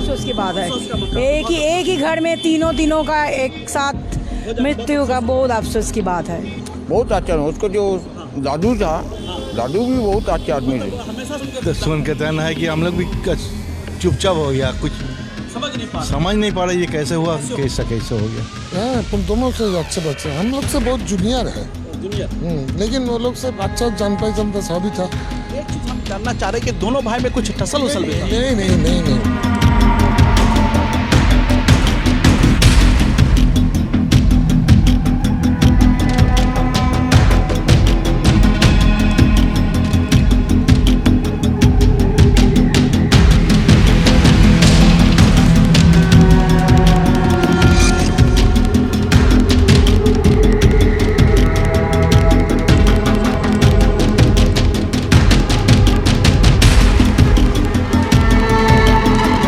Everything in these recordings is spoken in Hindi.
अफसोस की बात है। एक ही घर में तीनों दिनों का एक साथ मृत्यु का बहुत अफसोस की बात है। बहुत अच्छा है। उसको जो दादू था, दादू भी बहुत अच्छे आदमी थे। तो सुन के कहना है कि हम लोग भी चुपचाप हो गया, कुछ समझ नहीं पा रहा ये कैसे हुआ, कैसे हो गया। तुम दोनों से अच्छे बच्चे, हम लोग से बहुत जूनियर है, लेकिन वो लोग से अच्छा जान पहचान था, सभी था। एक चीज हम जानना चाह रहे हैं कि दोनों भाई में कुछ टसल उसल भी था? नहीं।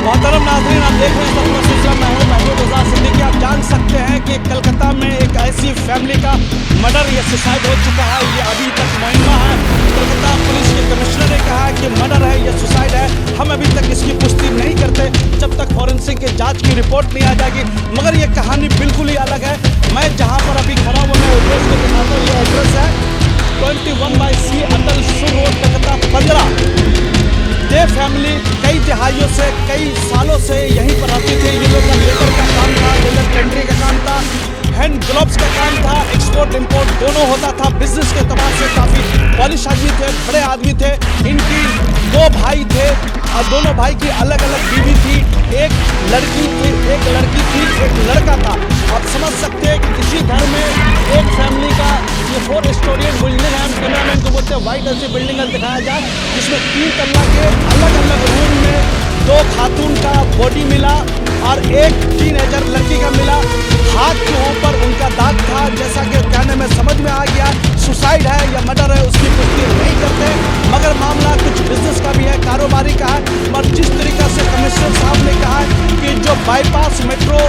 मोहतरम नाज़रीन, आप देख रहे हैं सत्य सिलसिला। मैं हूं महमूद रज़ा सिद्दीकी। आप जान सकते हैं कि कलकत्ता में एक ऐसी फैमिली का मर्डर या सुसाइड हो चुका है। ये अभी तक मुकदमा है। कलकत्ता पुलिस के कमिश्नर ने कहा है कि मर्डर है या सुसाइड है, हम अभी तक इसकी पुष्टि नहीं करते जब तक फॉरेंसिक के जांच की रिपोर्ट नहीं आ जाएगी। मगर ये कहानी बिल्कुल ही अलग है। मैं जहाँ पर अभी खड़ा हूँ मैं एड्रेस को दिखाता हूँ। ये एड्रेस है 21/C अटल सुर रोड, कलकत्ता 15। ये फैमिली कई दिहाइयों से, कई सालों से यहीं पर रहती थी। ये लोग का लेबर का काम था, लेबर टेंडरिंग का काम था, हैंड ग्लोव्स का काम था, एक्सपोर्ट इंपोर्ट दोनों होता था। बिजनेस के तबाह से काफ़ी पॉलिश आदमी थे, बड़े आदमी थे। इनकी 2 भाई थे और दोनों भाई की अलग अलग बीवी थी। एक लड़की थी, एक लड़की थी, एक लड़का था। आप समझ सकते हैं कि किसी घर में एक फैमिली का ये 4 स्टोरियन बिल्डिंग है। कैमरामैन को बोलते हैं व्हाइट ऐसी बिल्डिंग दिखाया जाए, जिसमें 3 तल्ला के अलग अलग रूम में 2 खातून का बॉडी मिला और एक टीनेजर लड़की का मिला। हाथ के ऊपर उनका दाग था। जैसा कि कहने में समझ में आ गया सुसाइड है या मर्डर है उसकी पुष्टि नहीं करते, मगर मामला कुछ बिजनेस का भी है, कारोबारी का है। और जिस तरीका से कमिश्नर साहब ने कहा है कि जो बाईपास मेट्रो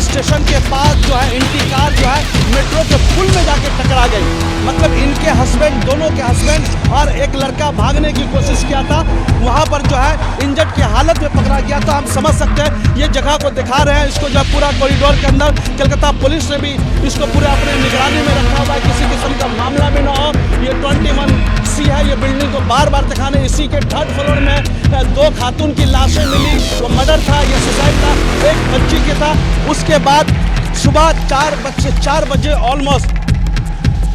स्टेशन के पास जो है इनकी कार जो है मेट्रो के पुल में जाके टकरा गई। मतलब इनके हस्बैंड, दोनों के हस्बैंड और एक लड़का भागने की कोशिश किया था, वहाँ पर जो है इंजर्ड की हालत में पकड़ा गया। तो हम समझ सकते हैं ये जगह को दिखा रहे हैं, इसको जो पूरा कॉरिडोर के अंदर कलकत्ता पुलिस ने भी इसको पूरे अपने निगरानी में रखा हुआ है, किसी किस्म का मामला भी ना हो। ये 21C है, ये बिल्डिंग को बार बार दिखाने। इसी के 3rd फ्लोर में 2 खातून की लाशें मिली। वो मर्डर था, ये सुसाइड था, एक बच्ची के था। उसके बाद सुबह 4 बजे ऑलमोस्ट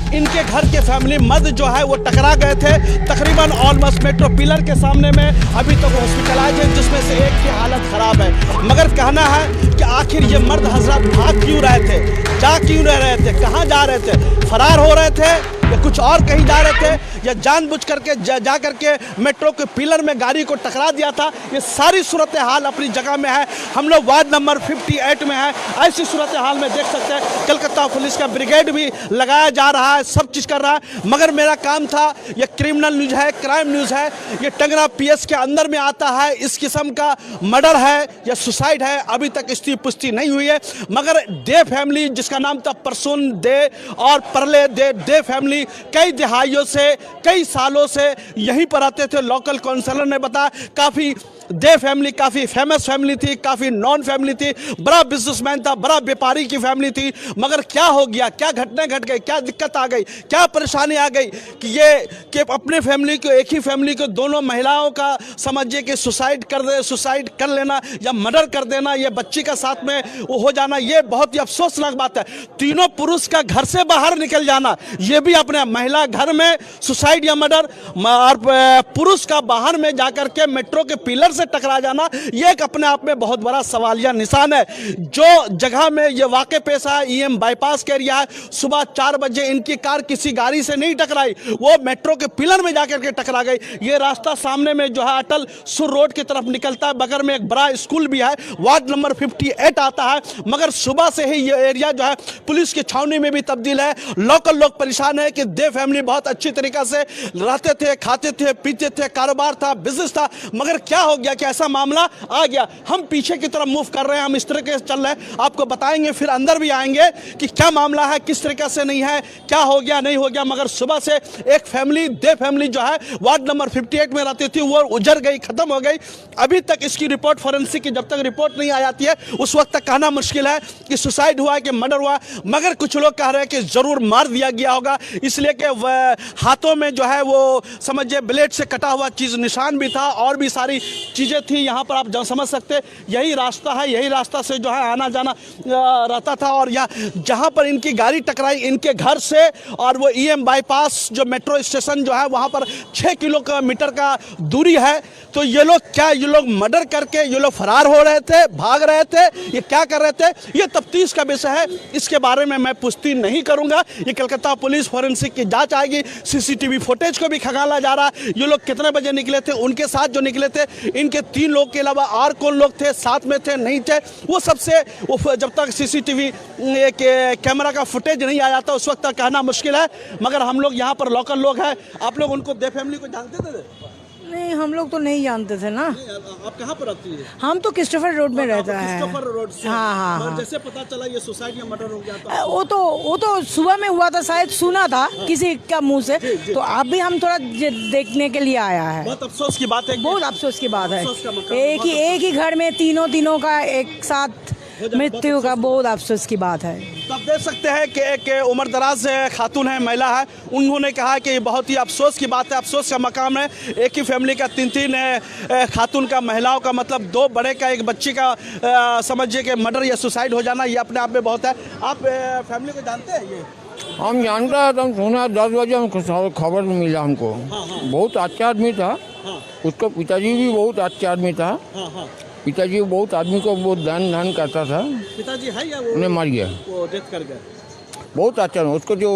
इनके घर के फैमिली मर्द जो है वो टकरा गए थे, तकरीबन ऑलमोस्ट मेट्रो पिलर के सामने में। अभी तक तो हॉस्पिटलाइज है, जिसमें से एक की हालत खराब है। मगर कहना है कि आखिर ये मर्द हजरत भाग क्यों रहे थे, जा क्यों रहे थे, कहाँ जा रहे थे, फरार हो रहे थे या कुछ और कहीं जा रहे थे, या जानबूझ करके जा करके मेट्रो के पिलर में गाड़ी को टकरा दिया था। ये सारी सूरत हाल अपनी जगह में है। हम लोग वार्ड नंबर 58 में है। ऐसी सूरत हाल में देख सकते हैं कलकत्ता पुलिस का ब्रिगेड भी लगाया जा रहा है, सब चीज़ कर रहा है। मगर मेरा काम था, ये क्रिमिनल न्यूज़ है, क्राइम न्यूज़ है, ये टंगरा PS के अंदर में आता है। इस किस्म का मर्डर है या सुसाइड है अभी तक इसकी पुष्टि नहीं हुई है। मगर दे फैमिली, जिसका नाम था परसोन दे और परले दे फैमिली कई दिहाइयों से, कई सालों से यहीं पर आते थे। लोकल काउंसलर ने बताया काफ़ी दे फैमिली काफ़ी फेमस फैमिली थी, काफ़ी नॉन फैमिली थी, बड़ा बिजनेसमैन था, बड़ा व्यापारी की फैमिली थी। मगर क्या हो गया, क्या घटना घट गई, क्या दिक्कत आ गई, क्या परेशानी आ गई कि अपने फैमिली को, एक ही फैमिली को दोनों महिलाओं का समझिए कि सुसाइड कर लेना या मर्डर कर देना, ये बच्ची का साथ में वो हो जाना, ये बहुत ही अफसोसनाक बात है। तीनों पुरुष का घर से बाहर निकल जाना, ये भी अपने महिला घर में सुसाइड या मर्डर, और पुरुष का बाहर में जाकर के मेट्रो के पिलर से टकरा जाना, ये एक अपने आप में बहुत बड़ा सवालिया निशान है। जो जगह में ये वाक़या पेश आया, EM बाईपास का एरिया है, सुबह 4 बजे इनकी कार किसी गाड़ी से नहीं टकराई, वो मेट्रो के पिलर में जाकर के टकरा गई। ये रास्ता सामने में जो है अटल सुर रोड की तरफ निकलता है, बगल में एक बड़ा स्कूल भी है, वार्ड नंबर 58 आता है। मगर सुबह से ही ये एरिया जो है पुलिस की छावनी में भी तब्दील है। लोकल लोग परेशान है कि दे फैमिली बहुत अच्छी तरीके से रहते थे, खाते थे, पीते थे, कारोबार था, बिजनेस था। मगर क्या हो गया, गया कि ऐसा मामला आ गया। हम पीछे की तरफ मूव कर रहे हैं, हम इस तरह के चल रहे हैं, आपको बताएंगे, फिर अंदर भी आएंगे कि क्या मामला है, किस तरीके से नहीं है, क्या हो गया नहीं हो गया। मगर सुबह से एक फैमिली, दे फैमिली जो है वार्ड नंबर 58 में रहती थी, वो उजड़ गई, खत्म हो गई। अभी तक इसकी रिपोर्ट फॉरेंसिक की जब तक रिपोर्ट नहीं आ जाती है उस वक्त तक कहना मुश्किल है कि सुसाइड हुआ है कि मर्डर हुआ। मगर कुछ लोग कह रहे हैं कि जरूर मार दिया गया होगा, इसलिए कि हाथों में जो है वो समझिए ब्लेड से कटा हुआ चीज निशान भी था और भी सारी चीजें थी। यहाँ पर आप समझ सकते, यही रास्ता है, यही रास्ता से जो है आना जाना रहता था। और यहाँ जहाँ पर इनकी गाड़ी टकराई इनके घर से, और वो EM बाईपास जो मेट्रो स्टेशन जो है वहाँ पर 6 किलोमीटर का दूरी है। तो ये लोग क्या, ये लोग मर्डर करके ये लोग फरार हो रहे थे, भाग रहे थे, ये क्या कर रहे थे, ये तफ्तीश का विषय है। इसके बारे में मैं पुष्टि नहीं करूंगा। ये कलकत्ता पुलिस फॉरेंसिक की जांच आएगी। CCTV फुटेज को भी खंगाला जा रहा है। ये लोग कितने बजे निकले थे, उनके साथ जो निकले थे, इनके 3 लोग के अलावा और कौन लोग थे, साथ में थे नहीं थे, वो सबसे जब तक CCTV कैमरा का फुटेज नहीं आ जाता उस वक्त तक कहना मुश्किल है। मगर हम लोग यहाँ पर लोकल लोग हैं। आप लोग उनको, दे फैमिली को जानते थे? नहीं, हम लोग तो नहीं जानते थे ना। आप कहाँ पर रहती है? हम तो क्रिस्टोफर रोड में रहता है। क्रिस्टोफर रोड से। हाँ। जैसे पता चला ये सुसाइड या मर्डर हो गया तो वो तो सुबह में हुआ था, शायद सुना था किसी का मुंह से। तो अभी हम थोड़ा देखने के लिए आया है। बहुत अफसोस की बात है, बहुत अफसोस की बात है। अफसोस का मकाम, एक ही घर में तीनों का एक साथ मृत्यु का बहुत अफसोस की बात है। तो आप देख सकते हैं कि एक उम्र दराज खातून है, महिला है, उन्होंने कहा कि ये बहुत ही अफसोस की बात है, अफसोस का मकाम है। एक ही फैमिली का 3 खातून का, महिलाओं का, मतलब 2 बड़े का, एक बच्ची का समझिए कि मर्डर या सुसाइड हो जाना, ये अपने आप में बहुत है। आप फैमिली को जानते हैं? ये हम जानता है, तो हम सुना 10 बजे हम खबर मिला हमको। बहुत अच्छा आदमी था। उसका पिताजी भी बहुत अच्छा आदमी था। पिताजी बहुत आदमी को बहुत दान करता था। पिताजी है या वो उन्हें मार गया, वो डेथ कर गया? बहुत अच्छा। उसको जो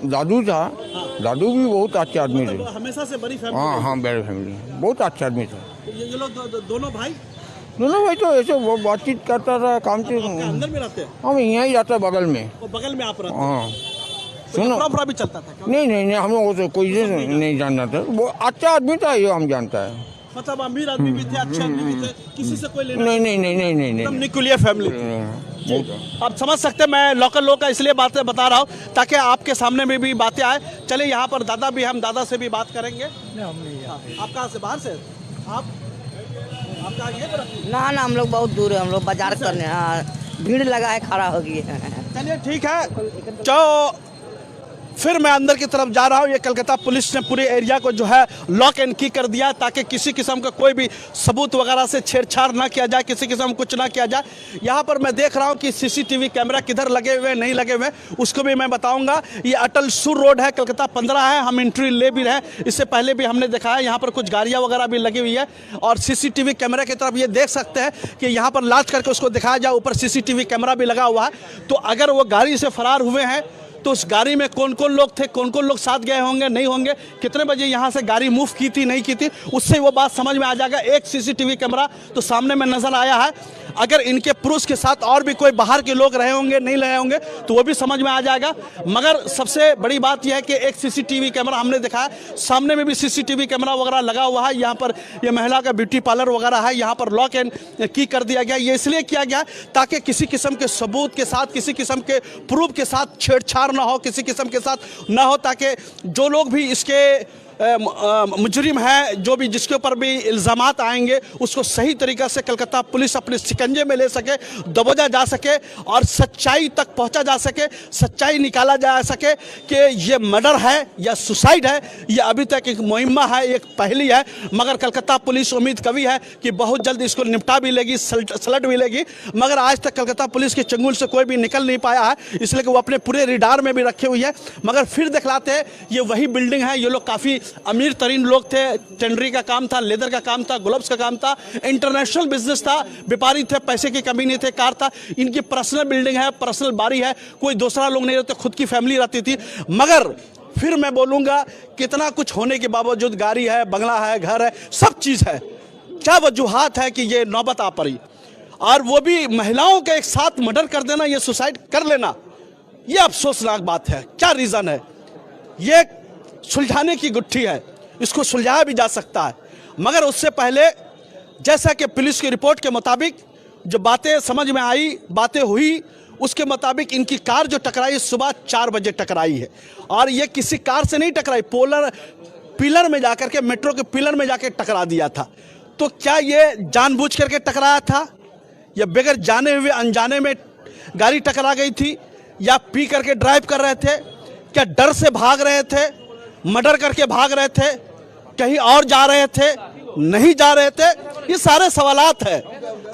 दादू था, दादू भी बहुत अच्छे आदमी थे। हमेशा से बड़ी फैमिली? हाँ, बड़े फैमिली, बहुत अच्छा आदमी था। ये लोग दोनों भाई तो ऐसे वो बातचीत करता था, काम से। अंदर में रहते हैं? हम यहाँ ही रहता बगल में। बगल में आप रहते हैं? हाँ, सुनो, प्रॉपर भी चलता था? नहीं, हम लोग तो कोई नहीं जानता था। वो अच्छा आदमी था, ये हम जानता है। मतलब अमीर आदमी भी थे, अच्छे आदमी भी थे, किसी से कोई लेना नहीं। एकदम न्यूक्लियर फैमिली थी। आप समझ सकते हैं, मैं लोकल लोग का इसलिए बातें बता रहा हूँ ताकि आपके सामने में भी बातें आए। चलिए यहाँ पर दादा भी, हम दादा से भी बात करेंगे। आप कहाँ से, बाहर से? आप कहाँ ये पर? ना, हम लोग बहुत दूर है, हम लोग बाजार करने। हाँ, भीड़ लगा है, खड़ा हो गई है। चलिए ठीक है, तो फिर मैं अंदर की तरफ जा रहा हूँ। ये कलकत्ता पुलिस ने पूरे एरिया को जो है लॉक एंड की कर दिया ताकि किसी किस्म का कोई भी सबूत वगैरह से छेड़छाड़ ना किया जाए, किसी किस्म कुछ ना किया जाए। यहाँ पर मैं देख रहा हूँ कि CCTV कैमरा किधर लगे हुए नहीं लगे हुए, उसको भी मैं बताऊँगा। ये अटल सुर रोड है, कलकत्ता 15 है। हम इंटरव्यू ले भी रहे, इससे पहले भी हमने दिखाया। यहाँ पर कुछ गाड़ियाँ वगैरह भी लगी हुई है और CCTV कैमरा की तरफ ये देख सकते हैं कि यहाँ पर लाच करके उसको दिखाया जाए। ऊपर CCTV कैमरा भी लगा हुआ है। तो अगर वो गाड़ी से फरार हुए हैं तो उस गाड़ी में कौन कौन लोग थे, कौन कौन लोग साथ गए होंगे, नहीं होंगे, कितने बजे यहाँ से गाड़ी मूव की थी, नहीं की थी, उससे वो बात समझ में आ जाएगा। एक CCTV कैमरा तो सामने में नजर आया है। अगर इनके पुरुष के साथ और भी कोई बाहर के लोग रहे होंगे, नहीं रहे होंगे, तो वो भी समझ में आ जाएगा। मगर सबसे बड़ी बात यह है कि एक CCTV कैमरा हमने दिखाया, सामने में भी CCTV कैमरा वगैरह लगा हुआ है। यहाँ पर ये महिला का ब्यूटी पार्लर वगैरह है, यहाँ पर लॉक एंड की कर दिया गया। ये इसलिए किया गया ताकि किसी किस्म के सबूत के साथ, किसी किस्म के प्रूफ के साथ छेड़छाड़ ना हो, किसी किस्म के साथ ना हो, ताकि जो लोग भी इसके मुजरिम है, जो भी जिसके ऊपर भी इल्ज़ामात आएंगे, उसको सही तरीक़ा से कलकत्ता पुलिस अपने शिकंजे में ले सके, दबोचा जा सके और सच्चाई तक पहुंचा जा सके, सच्चाई निकाला जा सके कि ये मर्डर है या सुसाइड है। ये अभी तक एक मुहिम्मा है, एक पहली है। मगर कलकत्ता पुलिस उम्मीद कभी है कि बहुत जल्द इसको निपटा भी लेगी, सलट भी लेगी। मगर आज तक कलकत्ता पुलिस के चंगुल से कोई भी निकल नहीं पाया है, इसलिए कि वो अपने पूरे रिडार में भी रखे हुई है। मगर फिर दिखलाते हैं, ये वही बिल्डिंग है। ये लोग काफ़ी अमीर तरीन लोग थे, टेंडरी का काम था, लेदर का काम था, ग्लोव्स का काम था, इंटरनेशनल बिजनेस था, व्यापारी थे, पैसे की कमी नहीं थे, कार था। इनकी पर्सनल बिल्डिंग है, पर्सनल बाड़ी है, कोई दूसरा लोग नहीं रहते, खुद की फैमिली रहती थी। मगर फिर मैं बोलूँगा, कितना कुछ होने के बावजूद गाड़ी है, बंगला है, घर है, सब चीज़ है, क्या वजूहात है कि ये नौबत आ पड़ी? और वो भी महिलाओं के एक साथ मर्डर कर देना, ये सुसाइड कर लेना, ये अफसोसनाक बात है। क्या रीज़न है? ये सुलझाने की गुत्थी है, इसको सुलझाया भी जा सकता है। मगर उससे पहले जैसा कि पुलिस की रिपोर्ट के मुताबिक जो बातें समझ में आई, बातें हुई, उसके मुताबिक इनकी कार जो टकराई सुबह 4 बजे टकराई है। और ये किसी कार से नहीं टकराई, पिलर में जाकर के, मेट्रो के पिलर में जाकर टकरा दिया था। तो क्या ये जानबूझ करके टकराया था या बगैर जाने हुए अनजाने में गाड़ी टकरा गई थी, या पी करके ड्राइव कर रहे थे, क्या डर से भाग रहे थे, मर्डर करके भाग रहे थे, कहीं और जा रहे थे, नहीं जा रहे थे? ये सारे सवालात है।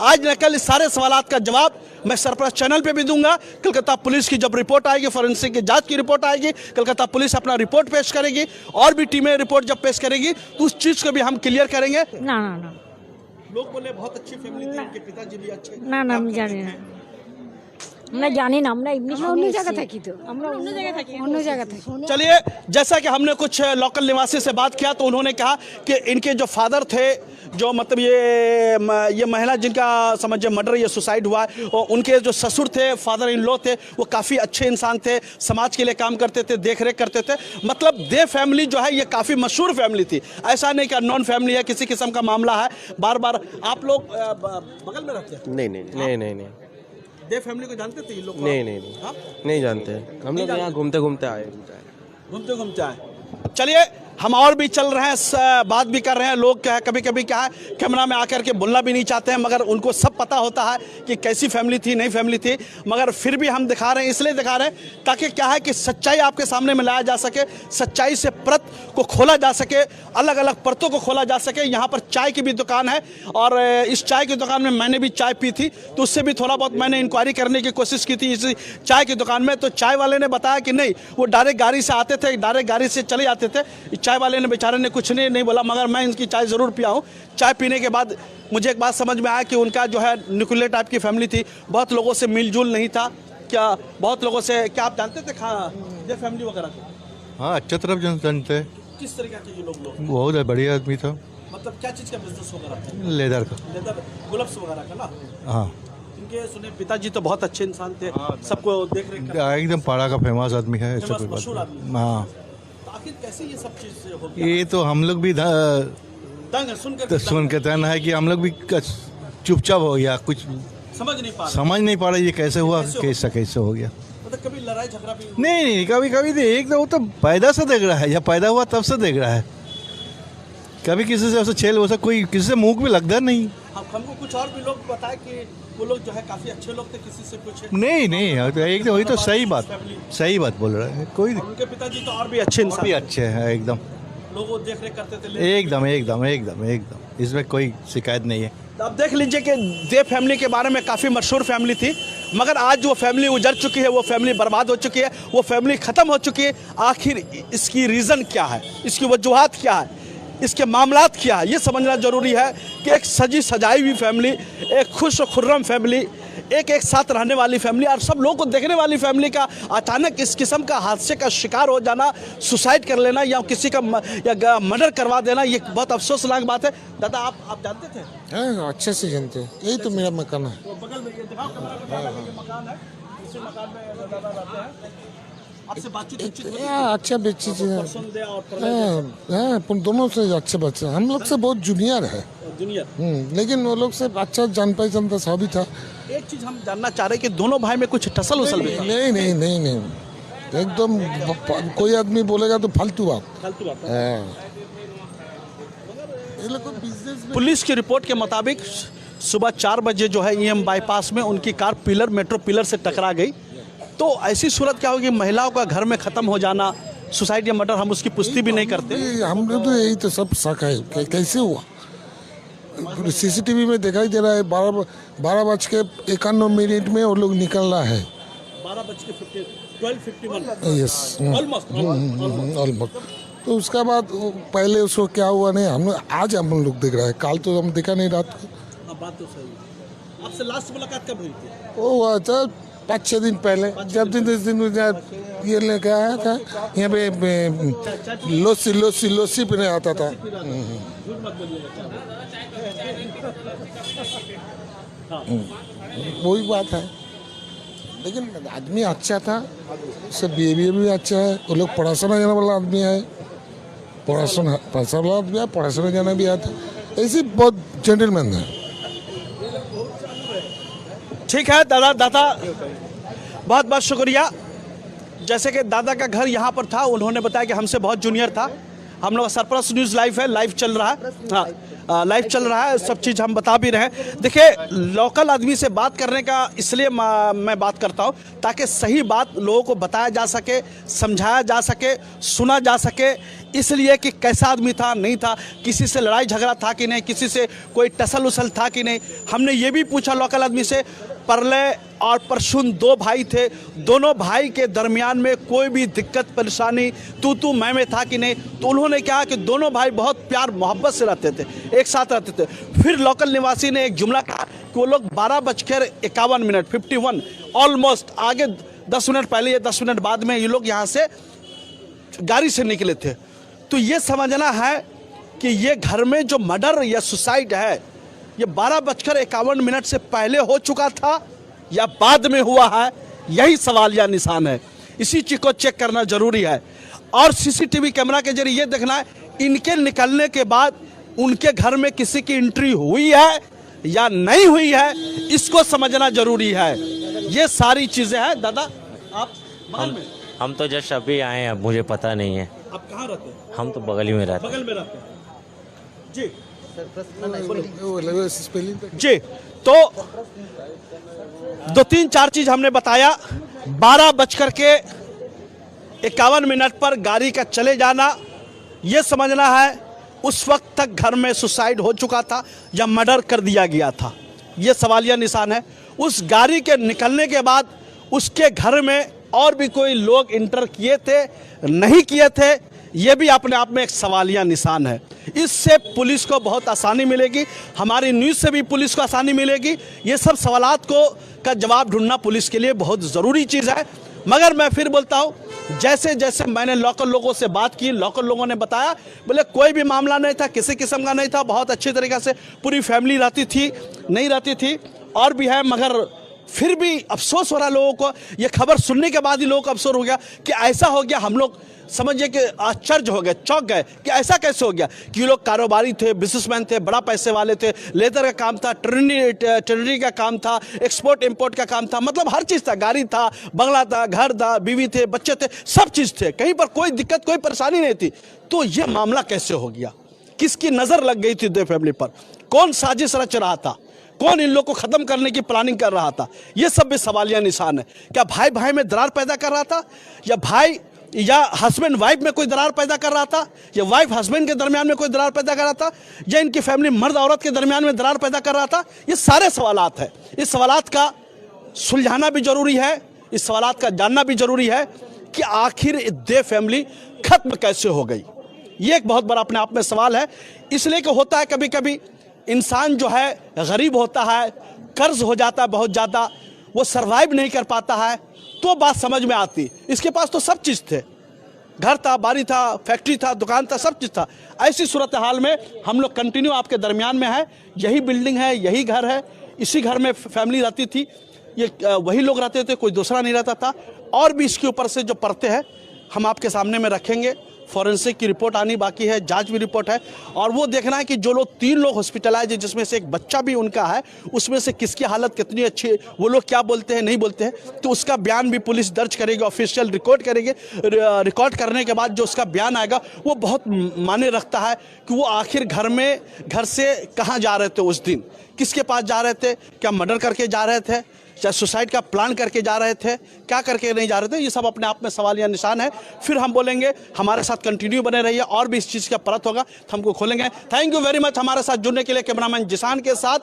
आज न कल इस सारे सवालात का जवाब मैं सरप्राइज चैनल पे भी दूंगा। कलकत्ता पुलिस की जब रिपोर्ट आएगी, फॉरेंसिक की जांच की रिपोर्ट आएगी, कलकत्ता पुलिस अपना रिपोर्ट पेश करेगी, और भी टीमें रिपोर्ट जब पेश करेगी तो उस चीज को भी हम क्लियर करेंगे। ना ना ना लोग बोले बहुत अच्छी फैमिली थी, उनके पिताजी भी अच्छे। না না আমি জানি না, আমরা জানি না, আমরা এমনি অন্য জায়গা থাকি, তো আমরা অন্য জায়গা থাকি। चलिए, जैसा कि हमने कुछ लोकल निवासी से बात किया तो उन्होंने कहा कि इनके जो फादर थे, जो मतलब ये महिला जिनका समझिए मर्डर या सुसाइड हुआ है, और उनके जो ससुर थे, फादर इन लॉ थे, वो काफ़ी अच्छे इंसान थे, समाज के लिए काम करते थे, देख रेख करते थे। मतलब दे फैमिली जो है ये काफ़ी मशहूर फैमिली थी, ऐसा नहीं कि नॉन फैमिली है, किसी किस्म का मामला है। बार बार आप लोग बगल में रहते हैं? नहीं दे फैमिली को जानते थे ये लोग? नहीं जानते। हम लोग यहाँ घूमते घूमते आए। चलिए, हम और भी चल रहे हैं, बात भी कर रहे हैं। लोग क्या है, कभी कभी क्या है, कैमरा में आकर के बोलना भी नहीं चाहते हैं, मगर उनको सब पता होता है कि कैसी फैमिली थी, नहीं फैमिली थी, मगर फिर भी हम दिखा रहे हैं, इसलिए दिखा रहे हैं ताकि क्या है कि सच्चाई आपके सामने में लाया जा सके, सच्चाई से परत को खोला जा सके, अलग अलग परतों को खोला जा सके। यहाँ पर चाय की भी दुकान है, और इस चाय की दुकान में मैंने भी चाय पी थी, तो उससे भी थोड़ा बहुत मैंने इंक्वायरी करने की कोशिश की थी इस चाय की दुकान में। तो चाय वाले ने बताया कि नहीं, वो डायरेक्ट गाड़ी से आते थे, डायरेक्ट गाड़ी से चले जाते थे। चाय वाले ने बेचारे ने कुछ नहीं बोला, मगर मैं इनकी चाय ज़रूर पिया हूँ। चाय पीने के बाद मुझे एक बात समझ में आया कि उनका जो है न्यूक्लियर टाइप की फैमिली थी, बहुत लोगों से मिलजुल नहीं था। क्या बहुत लोगों से, क्या आप जानते थे ये फैमिली वगैरह को? हाँ, अच्छा तरफ जानते। किस तरह के लोग? बहुत बढ़िया आदमी था। मतलब क्या चीज़ का बिजनेस वगैरह था? लेदर का, लेदर ग्लव्स वगैरह का ना? हाँ। इनके सुने पिताजी तो बहुत अच्छे इंसान थे, सबको देख रेख करते, एकदम पाड़ा का फेमस आदमी है, ऐसा कोई मशहूर बात। आदमी। हाँ, आखिर कैसे ये सब चीज़ हो गया? ये तो हम लोग भी दंग सुन के तय है कि हम लोग भी चुपचाप हो गया, कुछ समझ नहीं पा रहा ये कैसे हुआ, कैसे हो गया। मतलब कभी लड़ाई झगड़ा भी? नहीं, कभी एक तो वो तो पैदा से देख रहा है, या पैदा हुआ तब से देख रहा है। कभी किसी से ऐसा छेल वैसा कोई किसी से मुंह भी लगता नहीं। हमको कुछ और भी लोग बताए कि वो लोग जो है काफी अच्छे लोग थे, किसी से कुछ नहीं, एक वही तो सही बात बोल रहा है। कोई उनके पिताजी तो और भी अच्छे इंसान, भी अच्छे हैं, एकदम लोगों देख रेख करते थे, एकदम इसमें कोई शिकायत नहीं है। अब देख लीजिए कि दे फैमिली के बारे में काफ़ी मशहूर फैमिली थी, मगर आज वो फैमिली उजड़ चुकी है, वो फैमिली बर्बाद हो चुकी है, वो फैमिली ख़त्म हो चुकी है। आखिर इसकी रीज़न क्या है, इसकी वजूहात क्या है, इसके मामलात क्या है, ये समझना ज़रूरी है कि एक सजी सजाई हुई फैमिली, एक खुश और खुर्रम फैमिली, एक साथ रहने वाली फैमिली और सब लोगों को देखने वाली फैमिली का अचानक इस किस्म का हादसे का शिकार हो जाना, सुसाइड कर लेना या किसी का या मर्डर करवा देना, ये बहुत अफसोसनाक बात है। दादा, आप जानते थे? हाँ, अच्छे से जानते हैं, यही तो मेरा मकान है। बगल में ये दिखाओ, मकान है, इसी मकान में दादा रहते हैं। आपसे बातचीत अच्छा बातचीत है, दोनों से अच्छे बच्चे, हम लोग से बहुत जूनियर है, लेकिन वो लोग से अच्छा जान पहचान था, सभी था। एक चीज हम जानना चाह रहे हैं कि दोनों भाई में कुछ टसल उसल भी था? नहीं, एकदम कोई आदमी बोलेगा तो फालतू बात। पुलिस की रिपोर्ट के मुताबिक सुबह 4 बजे जो है EM बाईपास में उनकी कार मेट्रो पिलर से टकरा गई। तो ऐसी सूरत क्या होगी, महिलाओं का घर में ख़त्म हो जाना, सुसाइड या मर्डर, हम उसकी पुष्टि भी नहीं करते। हमने तो यही तो सब शक है कैसे हुआ। CCTV में दिखाई दे रहा है 12:51 में वो लोग निकल रहा है, 12:51 यस, ऑलमोस्ट। तो उसका बाद पहले उसको क्या हुआ नहीं, आज हम लोग देख रहे हैं, कल तो हम देखा नहीं रात को। बात तो सही है। आपसे लास्ट मुलाकात कब हुई थी? वो हुआ था 5-6 दिन पहले, जब 10 दिन ये लेके आया था यहाँ पे लोसी पीने आता था। वही बात है, लेकिन आदमी अच्छा था, उसका बिहेवियर भी अच्छा है। वो लोग पढ़ाशुना जाने वाला आदमी है, पढ़ाशुना जाना भी आता। ऐसे बहुत जेंटलमैन है। ठीक है दादा, बहुत बहुत शुक्रिया। जैसे कि दादा का घर यहाँ पर था, उन्होंने बताया कि हमसे बहुत जूनियर था। हम लोग सरप्लस न्यूज़ लाइव है, लाइव चल रहा है, हाँ लाइव चल रहा है, सब चीज़ हम बता भी रहे हैं। देखिए, लोकल आदमी से बात करने का इसलिए मैं बात करता हूँ ताकि सही बात लोगों को बताया जा सके, समझाया जा सके, सुना जा सके, इसलिए कि कैसा आदमी था, नहीं था, किसी से लड़ाई झगड़ा था कि नहीं, किसी से कोई टसल उसल था कि नहीं। हमने ये भी पूछा लोकल आदमी से, परलय और परशुन 2 भाई थे, दोनों भाई के दरमियान में कोई भी दिक्कत परेशानी तू मैं था कि नहीं। तो उन्होंने कहा कि दोनों भाई बहुत प्यार मोहब्बत से रहते थे, एक साथ रहते थे। फिर लोकल निवासी ने एक जुमला कहा कि वो लोग 12:51 51 ऑलमोस्ट आगे 10 मिनट पहले या 10 मिनट बाद में ये लोग यहाँ से गाड़ी से निकले थे। तो ये समझना है कि ये घर में जो मर्डर या सुसाइड है, ये 12:51 से पहले हो चुका था या बाद में हुआ है, यही सवाल या निशान है। इसी चीज़ को चेक करना जरूरी है और सीसीटीवी कैमरा के जरिए ये देखना है इनके निकलने के बाद उनके घर में किसी की एंट्री हुई है या नहीं हुई है, इसको समझना जरूरी है। ये सारी चीज़ें हैं। दादा, आप हम तो जस्ट अभी आए हैं, मुझे पता नहीं है। आप कहाँ रहते हैं? हम तो बगल ही में रहते हैं। बगल में रहते हैं जी। स्पेलिंग जी, तो 2-3-4 चीज हमने बताया। 12:51 पर गाड़ी का चले जाना, यह समझना है उस वक्त तक घर में सुसाइड हो चुका था या मर्डर कर दिया गया था, यह सवालिया निशान है। उस गाड़ी के निकलने के बाद उसके घर में और भी कोई लोग इंटर किए थे, नहीं किए थे, यह भी अपने आप में एक सवालिया निशान है। इससे पुलिस को बहुत आसानी मिलेगी, हमारी न्यूज़ से भी पुलिस को आसानी मिलेगी। ये सब सवालात का जवाब ढूंढना पुलिस के लिए बहुत ज़रूरी चीज़ है। मगर मैं फिर बोलता हूँ, जैसे जैसे मैंने लोकल लोगों से बात की, लोकल लोगों ने बताया बोले कोई भी मामला नहीं था, किसी किस्म का नहीं था, बहुत अच्छी तरीक़े से पूरी फैमिली रहती थी, नहीं रहती थी और भी है। मगर फिर भी अफसोस हो रहा लोगों को, ये खबर सुनने के बाद ही लोगों को अफसोस हो गया कि ऐसा हो गया। हम लोग समझिए कि आश्चर्य हो गए, चौंक गए कि ऐसा कैसे हो गया कि ये लोग कारोबारी थे, बिजनेसमैन थे, बड़ा पैसे वाले थे, लेदर का काम था, ट्रेनरी का काम था, एक्सपोर्ट इंपोर्ट का काम था, मतलब हर चीज़ था, गाड़ी था, बंगला था, घर था, बीवी थे, बच्चे थे, सब चीज़ थे, कहीं पर कोई दिक्कत कोई परेशानी नहीं थी। तो ये मामला कैसे हो गया, किसकी नज़र लग गई थी 2 फैमिली पर, कौन साजिश रच रहा था, कौन इन लोग को खत्म करने की प्लानिंग कर रहा था, ये सब भी सवालिया निशान है। क्या भाई भाई में दरार पैदा कर रहा था, या भाई या हस्बैंड वाइफ में कोई दरार पैदा कर रहा था, या वाइफ हस्बैंड के दरमियान में कोई दरार पैदा कर रहा था, या इनकी फैमिली मर्द औरत के दरमियान में दरार पैदा कर रहा था। ये सारे सवालात हैं। इस सवालात का सुलझाना भी जरूरी है, इस सवालात का जानना भी जरूरी है कि आखिर 2 फैमिली खत्म कैसे हो गई। ये एक बहुत बड़ा अपने आप में सवाल है। इसलिए कि होता है कभी कभी इंसान जो है गरीब होता है, कर्ज हो जाता है बहुत ज़्यादा, वो सरवाइव नहीं कर पाता है, तो बात समझ में आती। इसके पास तो सब चीज़ थे, घर था, बाड़ी था, फैक्ट्री था, दुकान था, सब चीज़ था। ऐसी सूरत हाल में हम लोग कंटिन्यू आपके दरमियान में है, यही बिल्डिंग है, यही घर है, इसी घर में फैमिली रहती थी, ये वही लोग रहते थे, कोई दूसरा नहीं रहता था। और भी इसके ऊपर से जो परतें हैं हम आपके सामने में रखेंगे। फॉरेंसिक की रिपोर्ट आनी बाकी है, जांच भी रिपोर्ट है, और वो देखना है कि जो लोग 3 लोग हॉस्पिटलाइज है, जिसमें से एक बच्चा भी उनका है, उसमें से किसकी हालत कितनी अच्छी है, वो लोग क्या बोलते हैं नहीं बोलते हैं, तो उसका बयान भी पुलिस दर्ज करेगी, ऑफिशियल रिकॉर्ड करेंगे। रिकॉर्ड करने के बाद जो उसका बयान आएगा वो बहुत मायने रखता है कि वो आखिर घर से कहाँ जा रहे थे उस दिन, किसके पास जा रहे थे, क्या मर्डर करके जा रहे थे, चाहे सुसाइड का प्लान करके जा रहे थे, क्या करके नहीं जा रहे थे। ये सब अपने आप में सवाल या निशान है। फिर हम बोलेंगे, हमारे साथ कंटिन्यू बने रहिए, और भी इस चीज़ का परत होगा तो हमको खोलेंगे। थैंक यू वेरी मच हमारे साथ जुड़ने के लिए। कैमरामैन जिसान के साथ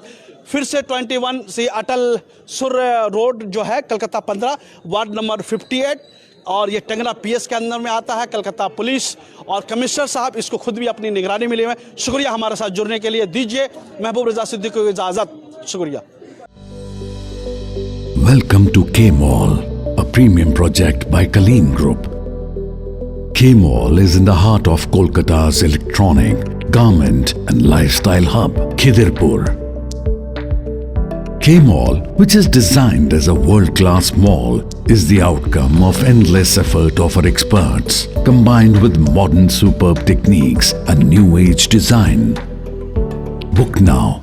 फिर से 21 से अटल सुर रोड जो है कलकत्ता 15 वार्ड नंबर 58, और ये टंगरा PS के अंदर में आता है। कलकत्ता पुलिस और कमिश्नर साहब इसको खुद भी अपनी निगरानी में लिए हुए। शुक्रिया हमारे साथ जुड़ने के लिए। दीजिए महबूब रजा सिद्दीकी को इजाज़त। शुक्रिया। Welcome to K-Mall, a premium project by Kaleen Group. K-Mall is in the heart of Kolkata's electronic, garment and lifestyle hub, Khidirpur. K-Mall, which is designed as a world-class mall, is the outcome of endless effort of our experts, combined with modern superb techniques and new age design. Book now